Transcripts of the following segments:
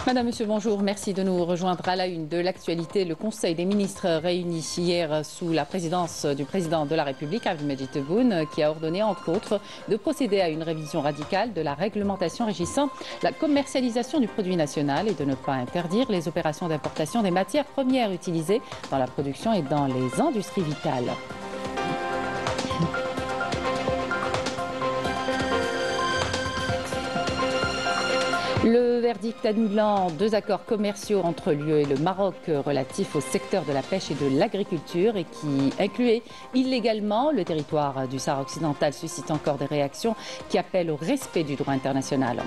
Madame, Monsieur, bonjour. Merci de nous rejoindre à la une de l'actualité. Le Conseil des ministres réuni hier sous la présidence du président de la République, Abdelmadjid Tebboune, qui a ordonné entre autres de procéder à une révision radicale de la réglementation régissant la commercialisation du produit national et de ne pas interdire les opérations d'importation des matières premières utilisées dans la production et dans les industries vitales. Le verdict annulant 2 accords commerciaux entre l'UE et le Maroc relatifs au secteur de la pêche et de l'agriculture et qui incluaient illégalement le territoire du Sahara occidental suscite encore des réactions qui appellent au respect du droit international.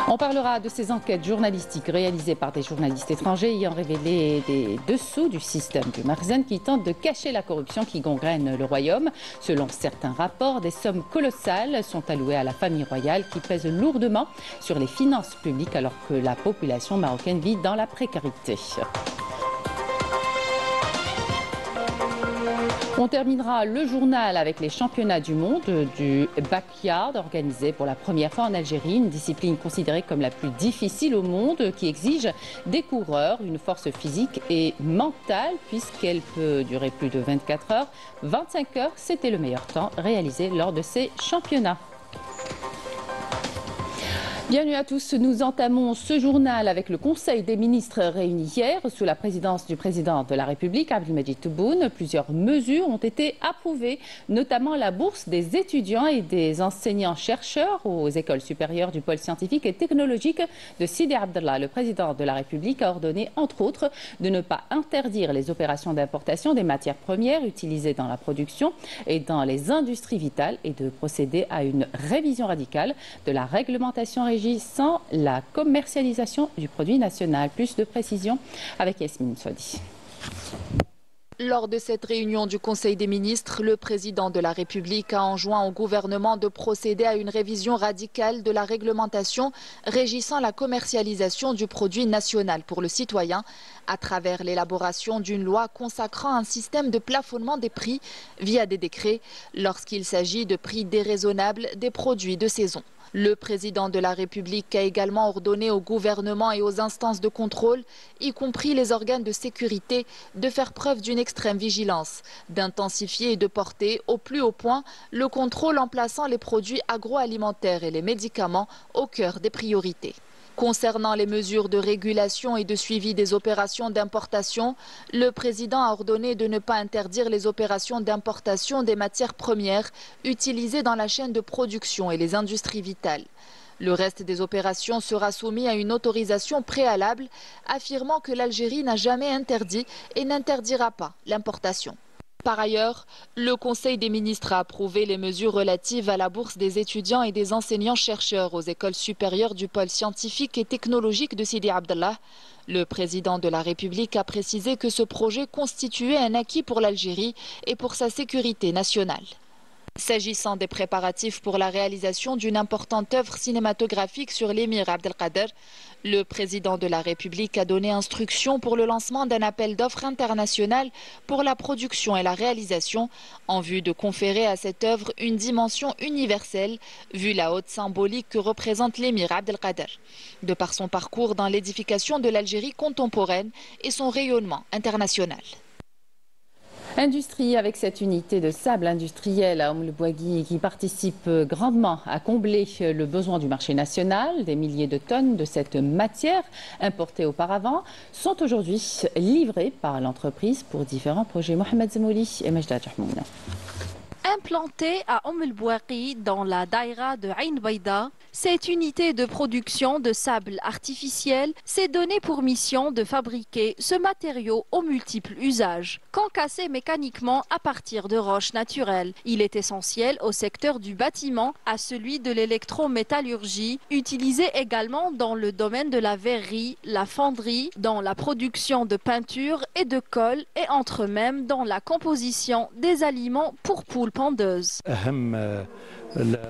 On parlera de ces enquêtes journalistiques réalisées par des journalistes étrangers ayant révélé des dessous du système du Makhzen qui tente de cacher la corruption qui gangrène le royaume. Selon certains rapports, des sommes colossales sont allouées à la famille royale qui pèse lourdement sur les finances publiques alors que la population marocaine vit dans la précarité. On terminera le journal avec les championnats du monde du backyard organisés pour la première fois en Algérie, une discipline considérée comme la plus difficile au monde qui exige des coureurs une force physique et mentale puisqu'elle peut durer plus de 24 heures. 25 heures, c'était le meilleur temps réalisé lors de ces championnats. Bienvenue à tous. Nous entamons ce journal avec le Conseil des ministres réuni hier sous la présidence du président de la République, Abdelmadjid Tebboune. Plusieurs mesures ont été approuvées, notamment la bourse des étudiants et des enseignants-chercheurs aux écoles supérieures du pôle scientifique et technologique de Sidi Abdallah. Le président de la République a ordonné, entre autres, de ne pas interdire les opérations d'importation des matières premières utilisées dans la production et dans les industries vitales et de procéder à une révision radicale de la réglementation régissant la commercialisation du produit national. Plus de précisions avec Yasmine Swadi. Lors de cette réunion du Conseil des ministres, le président de la République a enjoint au gouvernement de procéder à une révision radicale de la réglementation régissant la commercialisation du produit national pour le citoyen à travers l'élaboration d'une loi consacrant un système de plafonnement des prix via des décrets lorsqu'il s'agit de prix déraisonnables des produits de saison. Le président de la République a également ordonné au gouvernement et aux instances de contrôle, y compris les organes de sécurité, de faire preuve d'une extrême vigilance, d'intensifier et de porter au plus haut point le contrôle en plaçant les produits agroalimentaires et les médicaments au cœur des priorités. Concernant les mesures de régulation et de suivi des opérations d'importation, le président a ordonné de ne pas interdire les opérations d'importation des matières premières utilisées dans la chaîne de production et les industries vitales. Le reste des opérations sera soumis à une autorisation préalable, affirmant que l'Algérie n'a jamais interdit et n'interdira pas l'importation. Par ailleurs, le Conseil des ministres a approuvé les mesures relatives à la bourse des étudiants et des enseignants-chercheurs aux écoles supérieures du pôle scientifique et technologique de Sidi Abdallah. Le président de la République a précisé que ce projet constituait un acquis pour l'Algérie et pour sa sécurité nationale. S'agissant des préparatifs pour la réalisation d'une importante œuvre cinématographique sur l'émir Abdelkader, le président de la République a donné instruction pour le lancement d'un appel d'offres international pour la production et la réalisation en vue de conférer à cette œuvre une dimension universelle vu la haute symbolique que représente l'émir Abdelkader, de par son parcours dans l'édification de l'Algérie contemporaine et son rayonnement international. Industrie avec cette unité de sable industriel à El Bouaghi qui participe grandement à combler le besoin du marché national. Des milliers de tonnes de cette matière importée auparavant sont aujourd'hui livrées par l'entreprise pour différents projets. Mohamed Zemouli et Majda Jahmouna. Implantée à El Bouaghi dans la daïra de Ain Baïda, cette unité de production de sable artificiel s'est donnée pour mission de fabriquer ce matériau aux multiples usages. Concassé mécaniquement à partir de roches naturelles, il est essentiel au secteur du bâtiment, à celui de l'électrométallurgie, utilisé également dans le domaine de la verrerie, la fonderie, dans la production de peinture et de colle et entre même dans la composition des aliments pour poules pondeuses.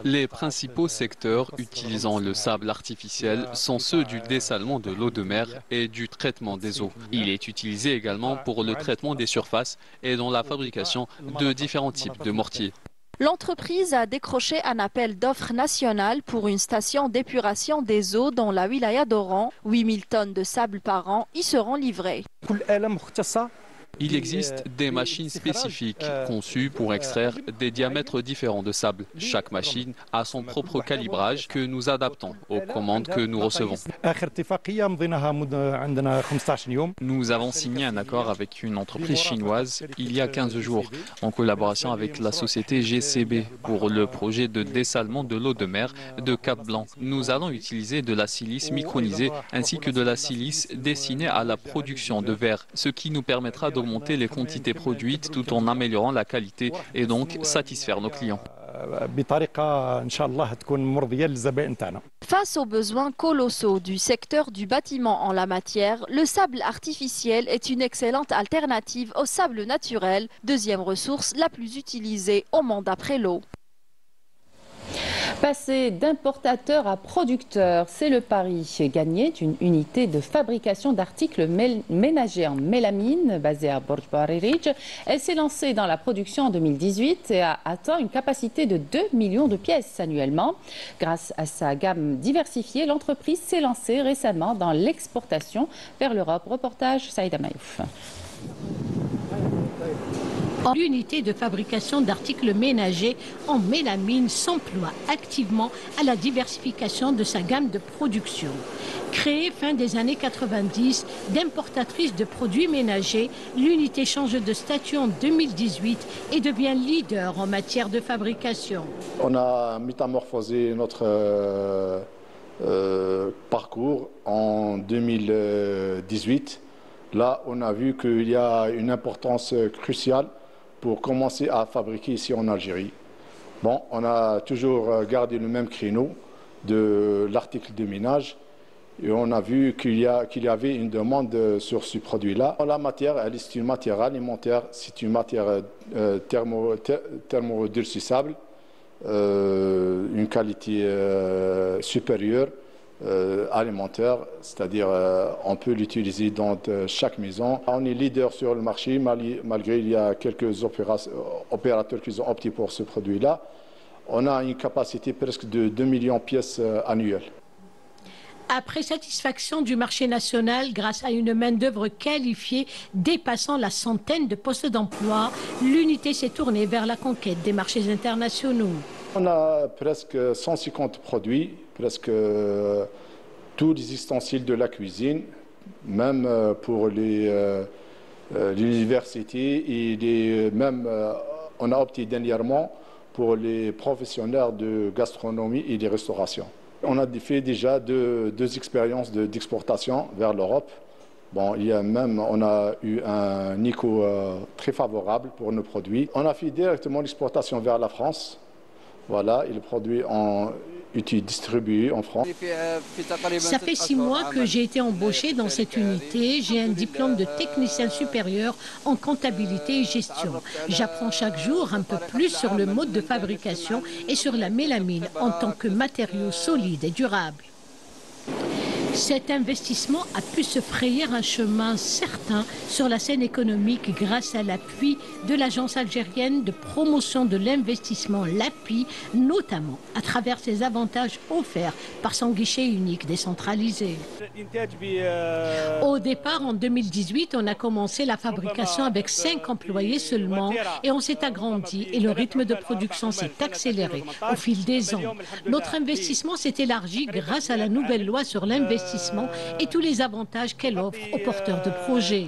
Les principaux secteurs utilisant le sable artificiel sont ceux du dessalement de l'eau de mer et du traitement des eaux. Il est utilisé également pour le traitement des surfaces et dans la fabrication de différents types de mortiers. L'entreprise a décroché un appel d'offres national pour une station d'épuration des eaux dans la wilaya d'Oran. 8000 tonnes de sable par an y seront livrées. Il existe des machines spécifiques conçues pour extraire des diamètres différents de sable. Chaque machine a son propre calibrage que nous adaptons aux commandes que nous recevons. Nous avons signé un accord avec une entreprise chinoise il y a 15 jours, en collaboration avec la société GCB pour le projet de dessalement de l'eau de mer de Cap-Blanc. Nous allons utiliser de la silice micronisée ainsi que de la silice destinée à la production de verre, ce qui nous permettra d'augmenter les quantités produites tout en améliorant la qualité et donc satisfaire nos clients. Face aux besoins colossaux du secteur du bâtiment en la matière, le sable artificiel est une excellente alternative au sable naturel, deuxième ressource la plus utilisée au monde après l'eau. Passer d'importateur à producteur, c'est le pari gagné d'une unité de fabrication d'articles ménagers en mélamine basée à Borj Baririj. Elle s'est lancée dans la production en 2018 et a atteint une capacité de 2 millions de pièces annuellement. Grâce à sa gamme diversifiée, l'entreprise s'est lancée récemment dans l'exportation vers l'Europe. Reportage Saïda Mayouf. L'unité de fabrication d'articles ménagers en mélamine s'emploie activement à la diversification de sa gamme de production. Créée fin des années 90 d'importatrice de produits ménagers, l'unité change de statut en 2018 et devient leader en matière de fabrication. On a métamorphosé notre parcours en 2018. Là, on a vu qu'il y a une importance cruciale pour commencer à fabriquer ici en Algérie. Bon, on a toujours gardé le même créneau de l'article de ménage et on a vu qu'il y avait une demande sur ce produit-là. La matière, c'est une matière alimentaire, c'est une matière thermodurcissable, une qualité supérieure. Alimentaire, c'est-à-dire on peut l'utiliser dans chaque maison. On est leader sur le marché, malgré il y a quelques opérateurs qui ont opté pour ce produit-là. On a une capacité presque de 2 millions de pièces annuelles. Après satisfaction du marché national grâce à une main-d'œuvre qualifiée dépassant la centaine de postes d'emploi, l'unité s'est tournée vers la conquête des marchés internationaux. On a presque 150 produits, presque tous les ustensiles de la cuisine, même pour les universités et même on a opté dernièrement pour les professionnels de gastronomie et de restauration. On a fait déjà deux expériences d'exportation vers l'Europe. Bon, on a eu un écho très favorable pour nos produits. On a fait directement l'exportation vers la France. Voilà, et les produits ont été distribués en France. Ça fait 6 mois que j'ai été embauché dans cette unité. J'ai un diplôme de technicien supérieur en comptabilité et gestion. J'apprends chaque jour un peu plus sur le mode de fabrication et sur la mélamine en tant que matériau solide et durable. Cet investissement a pu se frayer un chemin certain sur la scène économique grâce à l'appui de l'Agence algérienne de promotion de l'investissement, l'API, notamment à travers ses avantages offerts par son guichet unique décentralisé. Au départ, en 2018, on a commencé la fabrication avec 5 employés seulement et on s'est agrandi et le rythme de production s'est accéléré au fil des ans. Notre investissement s'est élargi grâce à la nouvelle loi sur l'investissement et tous les avantages qu'elle offre aux porteurs de projets.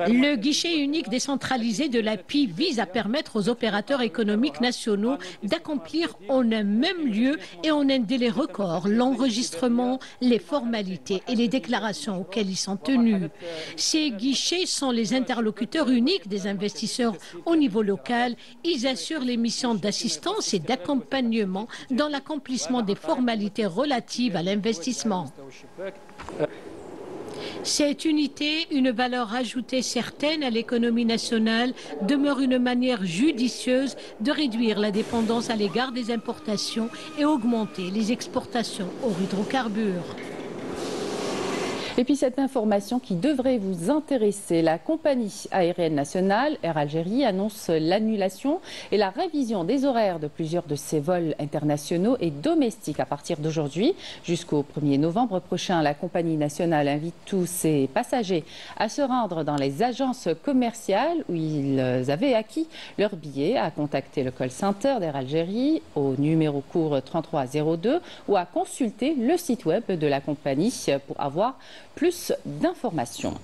Le guichet unique décentralisé de l'API vise à permettre aux opérateurs économiques nationaux d'accomplir en un même lieu et en un délai record l'enregistrement, les formalités et les déclarations auxquelles ils sont tenus. Ces guichets sont les interlocuteurs uniques des investisseurs au niveau local. Ils assurent les missions d'assistance et d'accompagnement dans l'accomplissement des formalités relatives à l'investissement. Cette unité, une valeur ajoutée certaine à l'économie nationale, demeure une manière judicieuse de réduire la dépendance à l'égard des importations et augmenter les exportations hors hydrocarbures. Et puis cette information qui devrait vous intéresser, la compagnie aérienne nationale Air Algérie annonce l'annulation et la révision des horaires de plusieurs de ses vols internationaux et domestiques à partir d'aujourd'hui jusqu'au 1er novembre prochain. La compagnie nationale invite tous ses passagers à se rendre dans les agences commerciales où ils avaient acquis leurs billets, à contacter le call center d'Air Algérie au numéro court 3302 ou à consulter le site web de la compagnie pour avoir plus d'informations.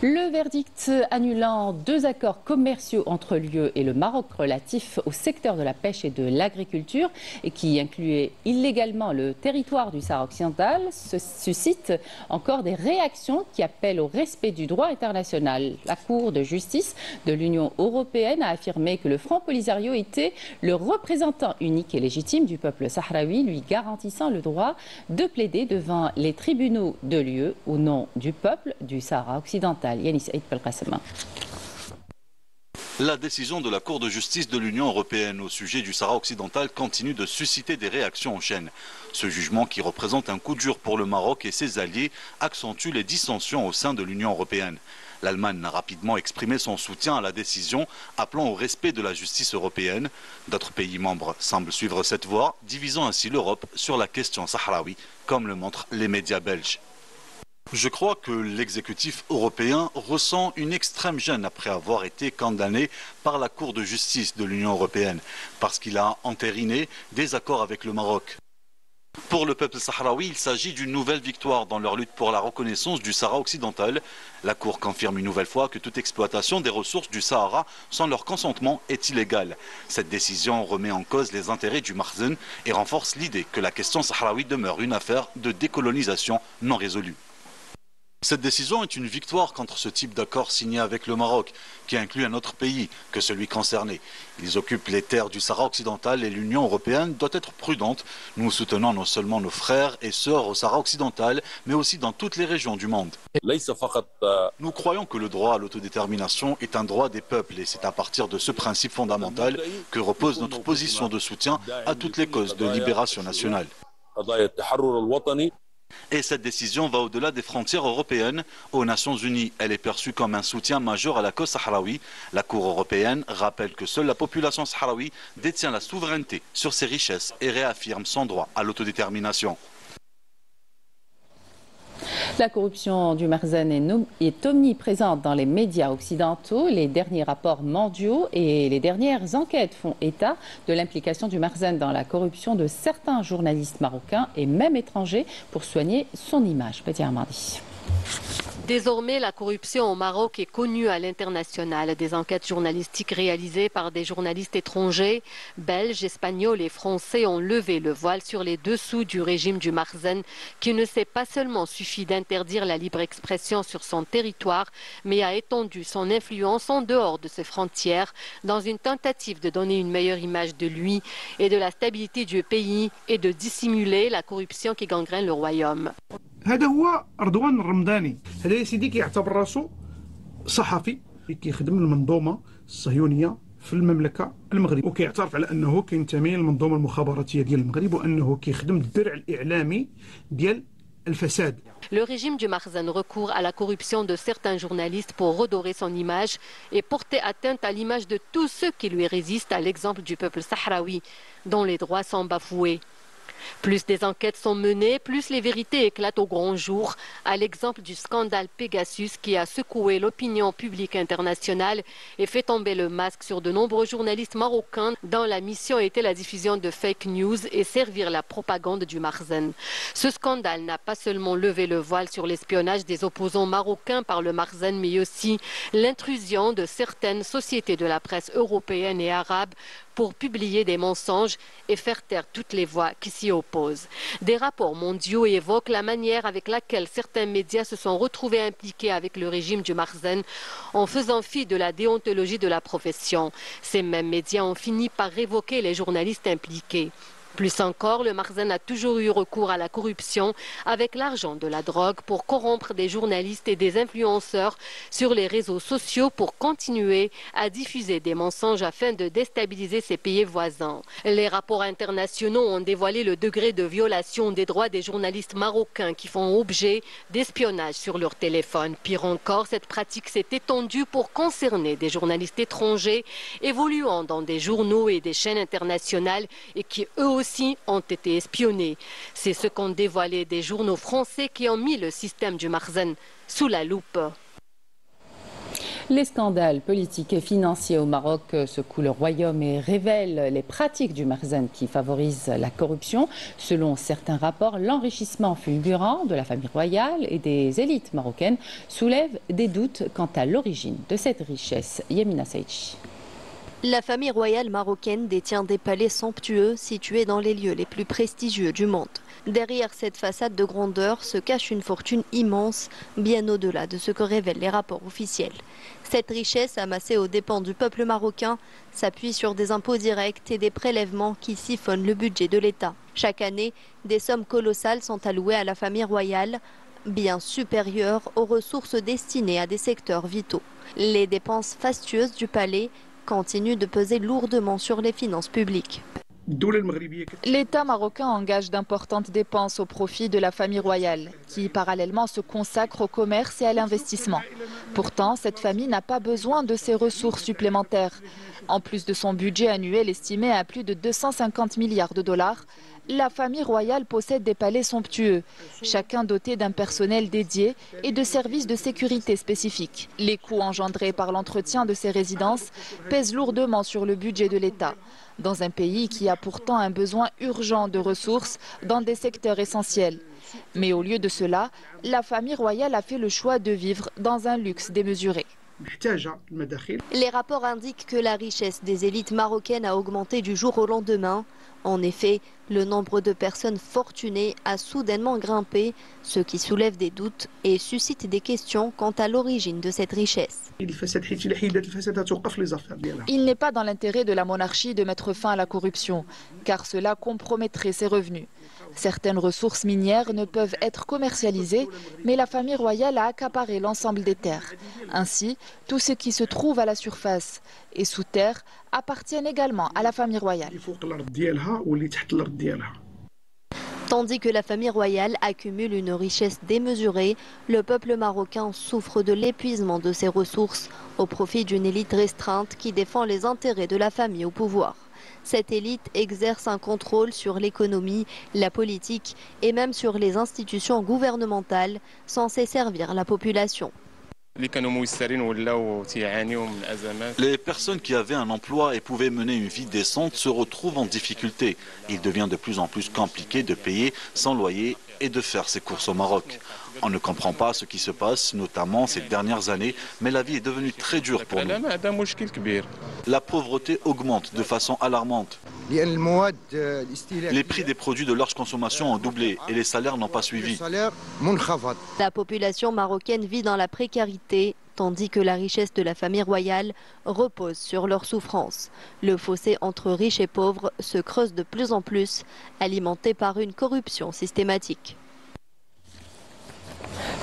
Le verdict annulant 2 accords commerciaux entre l'UE et le Maroc relatifs au secteur de la pêche et de l'agriculture et qui incluaient illégalement le territoire du Sahara occidental suscite encore des réactions qui appellent au respect du droit international. La Cour de justice de l'Union européenne a affirmé que le Front Polisario était le représentant unique et légitime du peuple sahraoui, lui garantissant le droit de plaider devant les tribunaux de l'UE au nom du peuple du Sahara occidental. La décision de la Cour de justice de l'Union européenne au sujet du Sahara occidental continue de susciter des réactions en chaîne. Ce jugement, qui représente un coup dur pour le Maroc et ses alliés, accentue les dissensions au sein de l'Union européenne. L'Allemagne a rapidement exprimé son soutien à la décision, appelant au respect de la justice européenne. D'autres pays membres semblent suivre cette voie, divisant ainsi l'Europe sur la question sahraoui, comme le montrent les médias belges. Je crois que l'exécutif européen ressent une extrême gêne après avoir été condamné par la Cour de justice de l'Union européenne parce qu'il a entériné des accords avec le Maroc. Pour le peuple sahraoui, il s'agit d'une nouvelle victoire dans leur lutte pour la reconnaissance du Sahara occidental. La Cour confirme une nouvelle fois que toute exploitation des ressources du Sahara sans leur consentement est illégale. Cette décision remet en cause les intérêts du Makhzen et renforce l'idée que la question sahraoui demeure une affaire de décolonisation non résolue. Cette décision est une victoire contre ce type d'accord signé avec le Maroc, qui inclut un autre pays que celui concerné. Ils occupent les terres du Sahara occidental et l'Union européenne doit être prudente. Nous soutenons non seulement nos frères et sœurs au Sahara occidental, mais aussi dans toutes les régions du monde. Nous croyons que le droit à l'autodétermination est un droit des peuples et c'est à partir de ce principe fondamental que repose notre position de soutien à toutes les causes de libération nationale. Et cette décision va au-delà des frontières européennes. Aux Nations Unies, elle est perçue comme un soutien majeur à la cause sahraoui. La Cour européenne rappelle que seule la population sahraoui détient la souveraineté sur ses richesses et réaffirme son droit à l'autodétermination. La corruption du Makhzen est omniprésente dans les médias occidentaux. Les derniers rapports mondiaux et les dernières enquêtes font état de l'implication du Makhzen dans la corruption de certains journalistes marocains et même étrangers pour soigner son image. Petit Armandi. Désormais, la corruption au Maroc est connue à l'international. Des enquêtes journalistiques réalisées par des journalistes étrangers, belges, espagnols et français ont levé le voile sur les dessous du régime du Makhzen, qui ne s'est pas seulement suffi d'interdire la libre expression sur son territoire, mais a étendu son influence en dehors de ses frontières, dans une tentative de donner une meilleure image de lui et de la stabilité du pays et de dissimuler la corruption qui gangrène le royaume. هذا هو رضوان الرمضاني. هذا يا سيدي كيعتبر راسو صحفي كيخدم المنظومه الصهيونيه في المملكه المغرب وكيعترف على انه كينتمي للمنظومه المخابراتيه ديال المغرب وانه كيخدم الدرع الاعلامي ديال الفساد. Le régime du Makhzen recourt à la corruption de certains journalistes pour redorer son image et porter atteinte à l'image de tous ceux qui lui résistent, à l'exemple du peuple sahraoui, dont les droits sont bafoués. Plus des enquêtes sont menées, plus les vérités éclatent au grand jour, à l'exemple du scandale Pegasus qui a secoué l'opinion publique internationale et fait tomber le masque sur de nombreux journalistes marocains dont la mission était la diffusion de fake news et servir la propagande du Makhzen. Ce scandale n'a pas seulement levé le voile sur l'espionnage des opposants marocains par le Makhzen, mais aussi l'intrusion de certaines sociétés de la presse européenne et arabe pour publier des mensonges et faire taire toutes les voix qui s'y opposent. Des rapports mondiaux évoquent la manière avec laquelle certains médias se sont retrouvés impliqués avec le régime du Makhzen en faisant fi de la déontologie de la profession. Ces mêmes médias ont fini par révoquer les journalistes impliqués. Plus encore, le Makhzen a toujours eu recours à la corruption avec l'argent de la drogue pour corrompre des journalistes et des influenceurs sur les réseaux sociaux pour continuer à diffuser des mensonges afin de déstabiliser ses pays voisins. Les rapports internationaux ont dévoilé le degré de violation des droits des journalistes marocains qui font objet d'espionnage sur leur téléphone. Pire encore, cette pratique s'est étendue pour concerner des journalistes étrangers évoluant dans des journaux et des chaînes internationales et qui eux aussi ont été espionnés. C'est ce qu'ont dévoilé des journaux français qui ont mis le système du Makhzen sous la loupe. Les scandales politiques et financiers au Maroc secouent le royaume et révèlent les pratiques du Makhzen qui favorisent la corruption. Selon certains rapports, l'enrichissement fulgurant de la famille royale et des élites marocaines soulève des doutes quant à l'origine de cette richesse. Yemina Saïchi. La famille royale marocaine détient des palais somptueux situés dans les lieux les plus prestigieux du monde. Derrière cette façade de grandeur se cache une fortune immense, bien au-delà de ce que révèlent les rapports officiels. Cette richesse amassée aux dépens du peuple marocain s'appuie sur des impôts directs et des prélèvements qui siphonnent le budget de l'État. Chaque année, des sommes colossales sont allouées à la famille royale, bien supérieures aux ressources destinées à des secteurs vitaux. Les dépenses fastueuses du palais continue de peser lourdement sur les finances publiques. L'État marocain engage d'importantes dépenses au profit de la famille royale, qui parallèlement se consacre au commerce et à l'investissement. Pourtant, cette famille n'a pas besoin de ces ressources supplémentaires. En plus de son budget annuel estimé à plus de 250 milliards de dollars, la famille royale possède des palais somptueux, chacun doté d'un personnel dédié et de services de sécurité spécifiques. Les coûts engendrés par l'entretien de ces résidences pèsent lourdement sur le budget de l'État, dans un pays qui a pourtant un besoin urgent de ressources dans des secteurs essentiels. Mais au lieu de cela, la famille royale a fait le choix de vivre dans un luxe démesuré. Les rapports indiquent que la richesse des élites marocaines a augmenté du jour au lendemain. En effet, le nombre de personnes fortunées a soudainement grimpé, ce qui soulève des doutes et suscite des questions quant à l'origine de cette richesse. Il n'est pas dans l'intérêt de la monarchie de mettre fin à la corruption, car cela compromettrait ses revenus. Certaines ressources minières ne peuvent être commercialisées, mais la famille royale a accaparé l'ensemble des terres. Ainsi, tout ce qui se trouve à la surface et sous terre appartiennent également à la famille royale. Tandis que la famille royale accumule une richesse démesurée, le peuple marocain souffre de l'épuisement de ses ressources au profit d'une élite restreinte qui défend les intérêts de la famille au pouvoir. Cette élite exerce un contrôle sur l'économie, la politique et même sur les institutions gouvernementales censées servir la population. Les personnes qui avaient un emploi et pouvaient mener une vie décente se retrouvent en difficulté. Il devient de plus en plus compliqué de payer son loyer et de faire ses courses au Maroc. On ne comprend pas ce qui se passe, notamment ces dernières années, mais la vie est devenue très dure pour nous. La pauvreté augmente de façon alarmante. Les prix des produits de large consommation ont doublé et les salaires n'ont pas suivi. La population marocaine vit dans la précarité, tandis que la richesse de la famille royale repose sur leurs souffrances. Le fossé entre riches et pauvres se creuse de plus en plus, alimenté par une corruption systématique.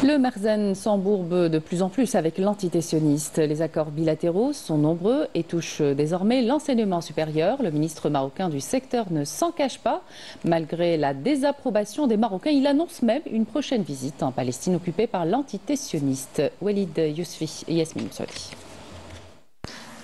Le Makhzen s'embourbe de plus en plus avec l'entité sioniste. Les accords bilatéraux sont nombreux et touchent désormais l'enseignement supérieur. Le ministre marocain du secteur ne s'en cache pas. Malgré la désapprobation des Marocains, il annonce même une prochaine visite en Palestine occupée par l'entité sioniste. Walid Yousfi et Yasmine Soli.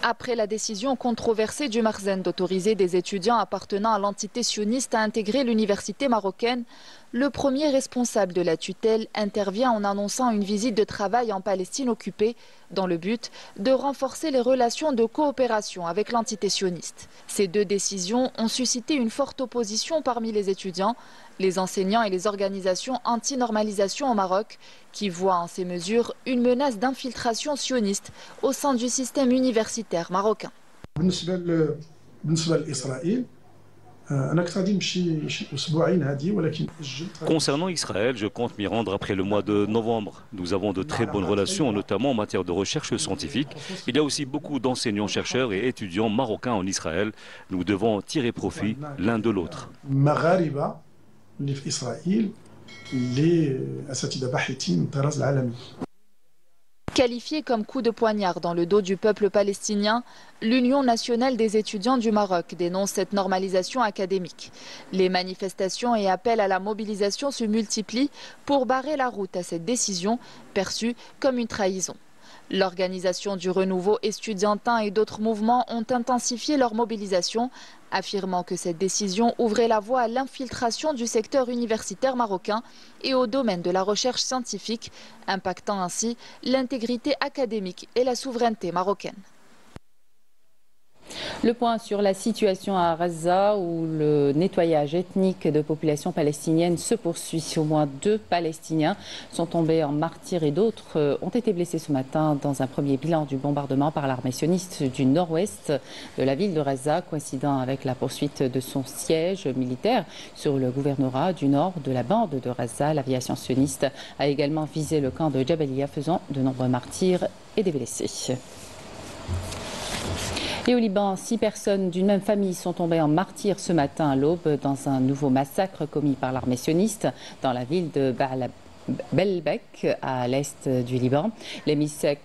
Après la décision controversée du Makhzen d'autoriser des étudiants appartenant à l'entité sioniste à intégrer l'université marocaine, le premier responsable de la tutelle intervient en annonçant une visite de travail en Palestine occupée dans le but de renforcer les relations de coopération avec l'entité sioniste. Ces deux décisions ont suscité une forte opposition parmi les étudiants, les enseignants et les organisations anti-normalisation au Maroc qui voient en ces mesures une menace d'infiltration sioniste au sein du système universitaire marocain. Concernant Israël, je compte m'y rendre après le mois de novembre. Nous avons de très bonnes relations, notamment en matière de recherche scientifique. Il y a aussi beaucoup d'enseignants-chercheurs et étudiants marocains en Israël. Nous devons tirer profit l'un de l'autre. Qualifié comme coup de poignard dans le dos du peuple palestinien, l'Union nationale des étudiants du Maroc dénonce cette normalisation académique. Les manifestations et appels à la mobilisation se multiplient pour barrer la route à cette décision perçue comme une trahison. L'organisation du renouveau estudiantin et d'autres mouvements ont intensifié leur mobilisation, affirmant que cette décision ouvrait la voie à l'infiltration du secteur universitaire marocain et au domaine de la recherche scientifique, impactant ainsi l'intégrité académique et la souveraineté marocaine. Le point sur la situation à Gaza où le nettoyage ethnique de populations palestiniennes se poursuit. Au moins 2 Palestiniens sont tombés en martyrs et d'autres ont été blessés ce matin dans un premier bilan du bombardement par l'armée sioniste du nord-ouest de la ville de Gaza, coïncidant avec la poursuite de son siège militaire sur le gouvernorat du nord de la bande de Gaza. L'aviation sioniste a également visé le camp de Jabalia, faisant de nombreux martyrs et des blessés. Et au Liban, 6 personnes d'une même famille sont tombées en martyrs ce matin à l'aube dans un nouveau massacre commis par l'armée sioniste dans la ville de Belbek, à l'est du Liban. L'émissaire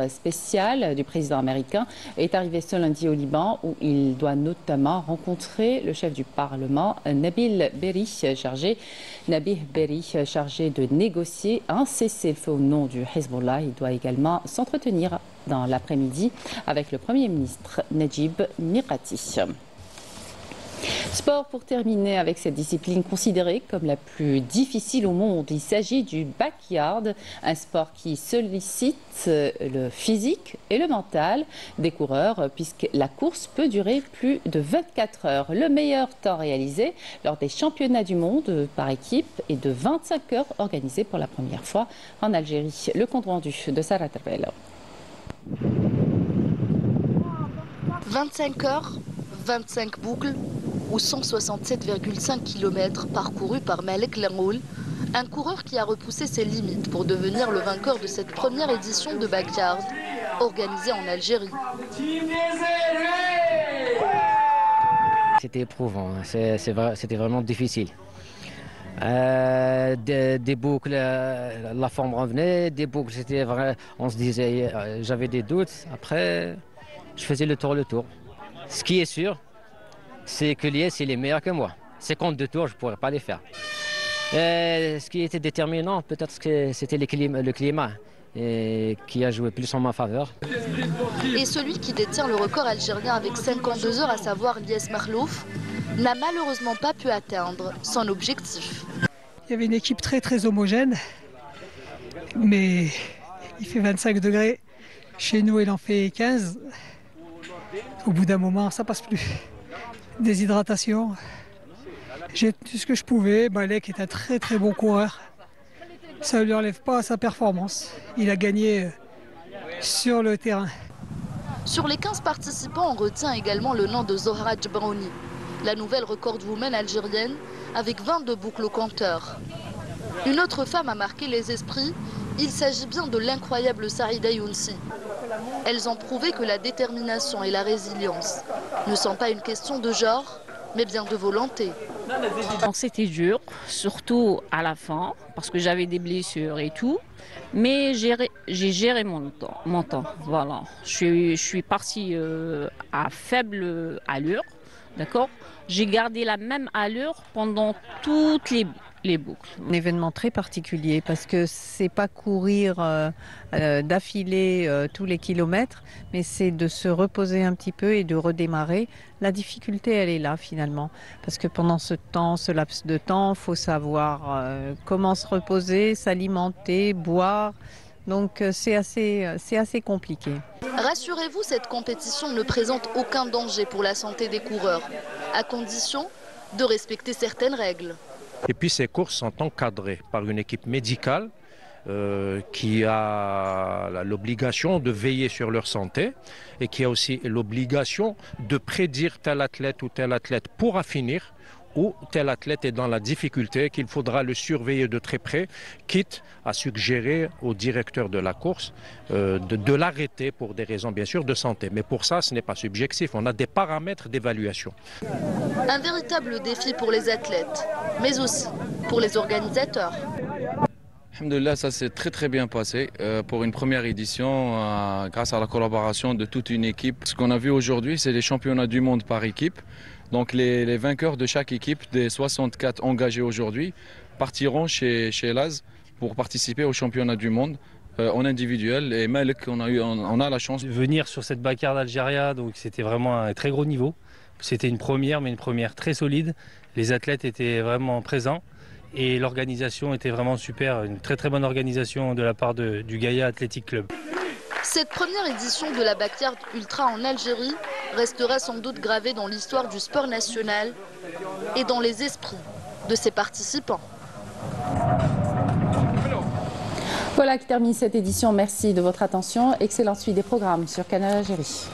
spécial du président américain est arrivé ce lundi au Liban où il doit notamment rencontrer le chef du Parlement, Nabih Berri, chargé de négocier un cessez-le-feu au nom du Hezbollah. Il doit également s'entretenir dans l'après-midi avec le Premier ministre Najib Mikati. Sport pour terminer avec cette discipline considérée comme la plus difficile au monde. Il s'agit du backyard, un sport qui sollicite le physique et le mental des coureurs puisque la course peut durer plus de 24 heures. Le meilleur temps réalisé lors des championnats du monde par équipe est de 25 heures organisés pour la première fois en Algérie. Le compte rendu de Sarah Terbel. 25 heures, 25 boucles ou 167,5 km parcourus par Malek Lamroul, un coureur qui a repoussé ses limites pour devenir le vainqueur de cette première édition de Backyard, organisée en Algérie. C'était éprouvant, c'était vraiment difficile. Des boucles, la forme revenait, des boucles, c'était vrai, on se disait, j'avais des doutes. Après, je faisais le tour. Ce qui est sûr, c'est que Lies, il est meilleur que moi. 52 tours, je ne pourrais pas les faire. Ce qui était déterminant, peut-être que c'était le climat qui a joué plus en ma faveur. Et celui qui détient le record algérien avec 52 heures, à savoir Lies Marlouf, n'a malheureusement pas pu atteindre son objectif. Il y avait une équipe très homogène, mais il fait 25 degrés. Chez nous, il en fait 15. Au bout d'un moment, ça passe plus. Déshydratation. J'ai tout ce que je pouvais. Malek est un très bon coureur. Ça ne lui enlève pas sa performance. Il a gagné sur le terrain. Sur les 15 participants, on retient également le nom de Zohra Djebrouni, la nouvelle recordwoman algérienne avec 22 boucles au compteur. Une autre femme a marqué les esprits. Il s'agit bien de l'incroyable Saïda Younsi. Elles ont prouvé que la détermination et la résilience ne sont pas une question de genre, mais bien de volonté. C'était dur, surtout à la fin, parce que j'avais des blessures et tout. Mais j'ai géré mon temps. Voilà. Je suis partie à faible allure, d'accord ? J'ai gardé la même allure pendant toutes les boucles. Un événement très particulier parce que c'est pas courir d'affilée tous les kilomètres, mais c'est de se reposer un petit peu et de redémarrer. La difficulté, elle est là finalement, parce que pendant ce laps de temps, il faut savoir comment se reposer, s'alimenter, boire. Donc c'est assez compliqué. Rassurez-vous, cette compétition ne présente aucun danger pour la santé des coureurs, à condition de respecter certaines règles. Et puis ces courses sont encadrées par une équipe médicale qui a l'obligation de veiller sur leur santé et qui a aussi l'obligation de prédire tel athlète ou tel athlète pourra finir ou tel athlète est dans la difficulté, qu'il faudra le surveiller de très près, quitte à suggérer au directeur de la course de l'arrêter pour des raisons bien sûr de santé. Mais pour ça, ce n'est pas subjectif, on a des paramètres d'évaluation. Un véritable défi pour les athlètes, mais aussi pour les organisateurs. Alhamdoulilah, ça s'est très bien passé pour une première édition grâce à la collaboration de toute une équipe. Ce qu'on a vu aujourd'hui, c'est les championnats du monde par équipe. Donc les vainqueurs de chaque équipe, des 64 engagés aujourd'hui, partiront chez Laz pour participer au championnat du monde en individuel. Et Malik, on a la chance de venir sur cette Bakar d'Algérie, donc c'était vraiment un très gros niveau. C'était une première, mais une première très solide. Les athlètes étaient vraiment présents et l'organisation était vraiment super. Une très bonne organisation de la part du Gaïa Athletic Club. Cette première édition de la Backyard Ultra en Algérie restera sans doute gravée dans l'histoire du sport national et dans les esprits de ses participants. Voilà qui termine cette édition. Merci de votre attention. Excellente suite des programmes sur Canal Algérie.